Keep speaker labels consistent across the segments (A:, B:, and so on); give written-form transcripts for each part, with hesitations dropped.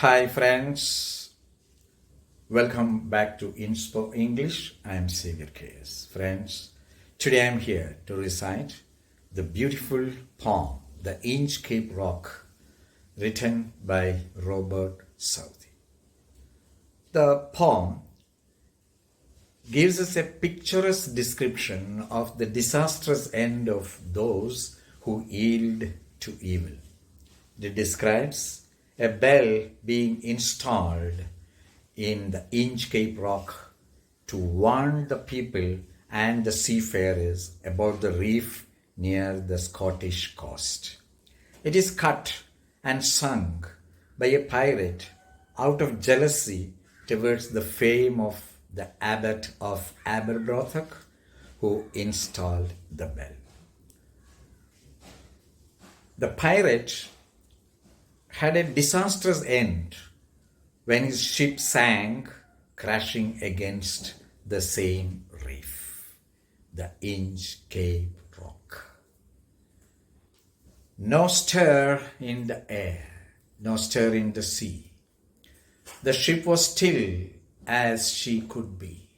A: Hi friends, welcome back to Inspo English. I am Xavier KS. Friends, today I am here to recite the beautiful poem, The Inchcape Rock, written by Robert Southey. The poem gives us a picturesque description of the disastrous end of those who yield to evil. It describes a bell being installed in the Inchcape Rock to warn the people and the seafarers about the reef near the Scottish coast. It is cut and sung by a pirate out of jealousy towards the fame of the Abbot of Aberbrothok, who installed the bell. The pirate had a disastrous end when his ship sank, crashing against the same reef, the Inchcape Rock. No stir in the air, no stir in the sea. The ship was still as she could be.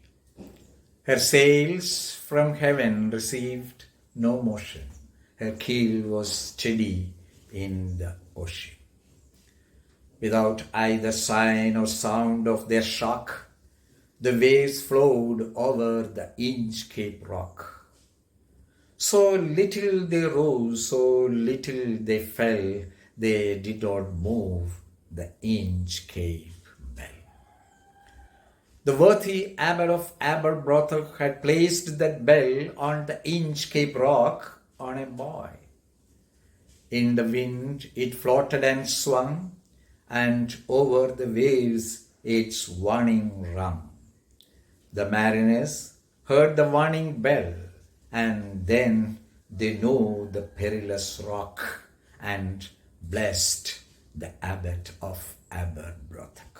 A: Her sails from heaven received no motion. Her keel was steady in the ocean. Without either sign or sound of their shock, the waves flowed over the Inchcape Rock. So little they rose, so little they fell, they did not move the Inchcape bell. The worthy Abbot of Aberbrothok had placed that bell on the Inchcape Rock on a buoy. In the wind it floated and swung, and over the waves its warning rung. The mariners heard the warning bell, and then they knew the perilous rock, and blessed the Abbot of Aberbrothok.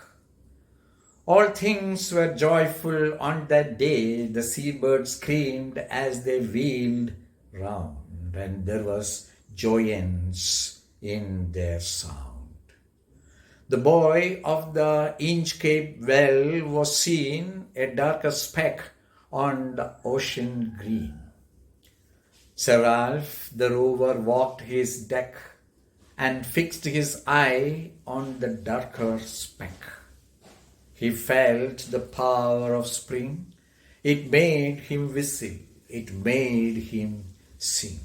A: All things were joyful on that day. The seabirds screamed as they wheeled round, and there was joyance in their sound. The buoy of the Inchcape well was seen, a darker speck on the ocean green. Sir Ralph the Rover walked his deck and fixed his eye on the darker speck. He felt the power of spring. It made him whistle, it made him sing.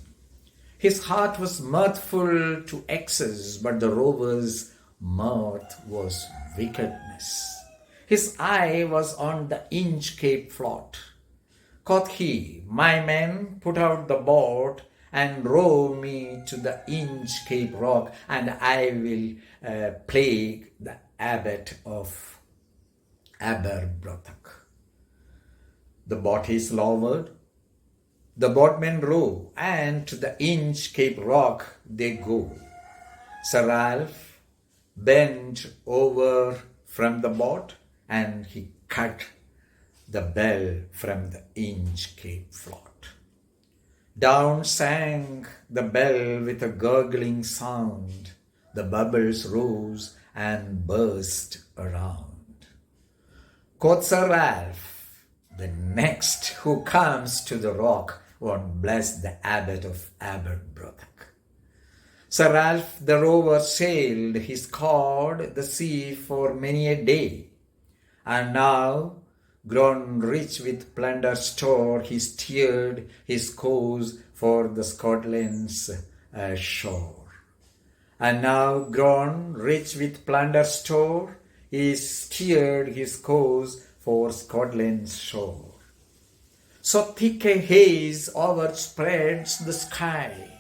A: His heart was mirthful to excess, but the rover's mirth was wickedness. His eye was on the Inchcape float. Quoth he, "My men, put out the boat and row me to the Inchcape Rock, and I will plague the Abbot of Aberbrothok." The boat is lowered, the boatmen row, and to the Inchcape Rock they go. Sir Ralph bent over from the boat, and he cut the bell from the Inchcape float. Down sank the bell with a gurgling sound. The bubbles rose and burst around. Quoth Sir Ralph, "The next who comes to the rock won't bless the Abbot of Aberbrothok." Sir Ralph the Rover sailed, he scoured the sea for many a day, and now, grown rich with plunder store, he steered his course for the Scotland's shore. And now, grown rich with plunder store, he steered his course for Scotland's shore. So thick a haze overspreads the sky,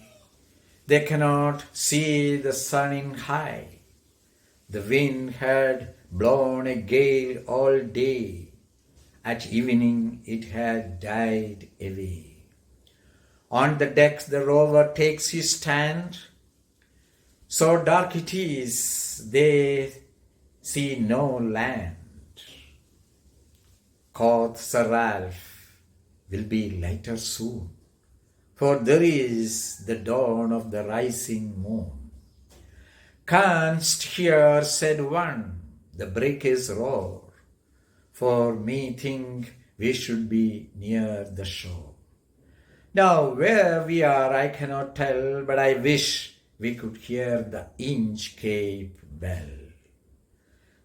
A: they cannot see the sun in high. The wind had blown a gale all day. At evening it had died away. On the decks the rover takes his stand. So dark it is, they see no land. Quoth Sir Ralph, "Will be lighter soon, for there is the dawn of the rising moon." Canst hear, said one, the breakers roar, for me think we should be near the shore. Now where we are I cannot tell, but I wish we could hear the Inchcape bell.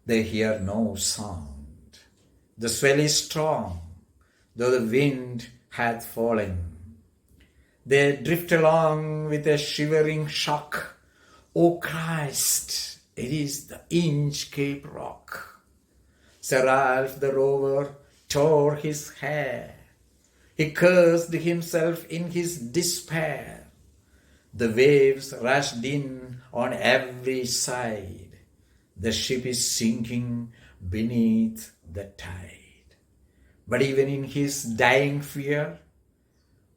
A: They hear no sound. The swell is strong, though the wind hath fallen. They drift along with a shivering shock. O Christ, it is the Inchcape Rock. Sir Ralph the Rover tore his hair. He cursed himself in his despair. The waves rushed in on every side. The ship is sinking beneath the tide. But even in his dying fear,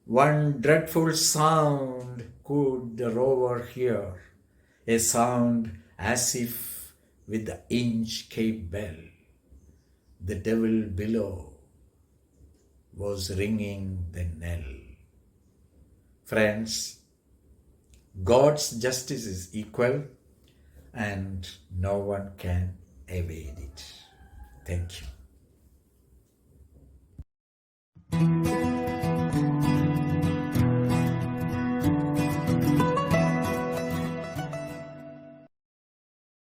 A: one dreadful sound could the rover hear, a sound as if with the Inchcape bell, the devil below was ringing the knell. Friends, God's justice is equal and no one can evade it. Thank you.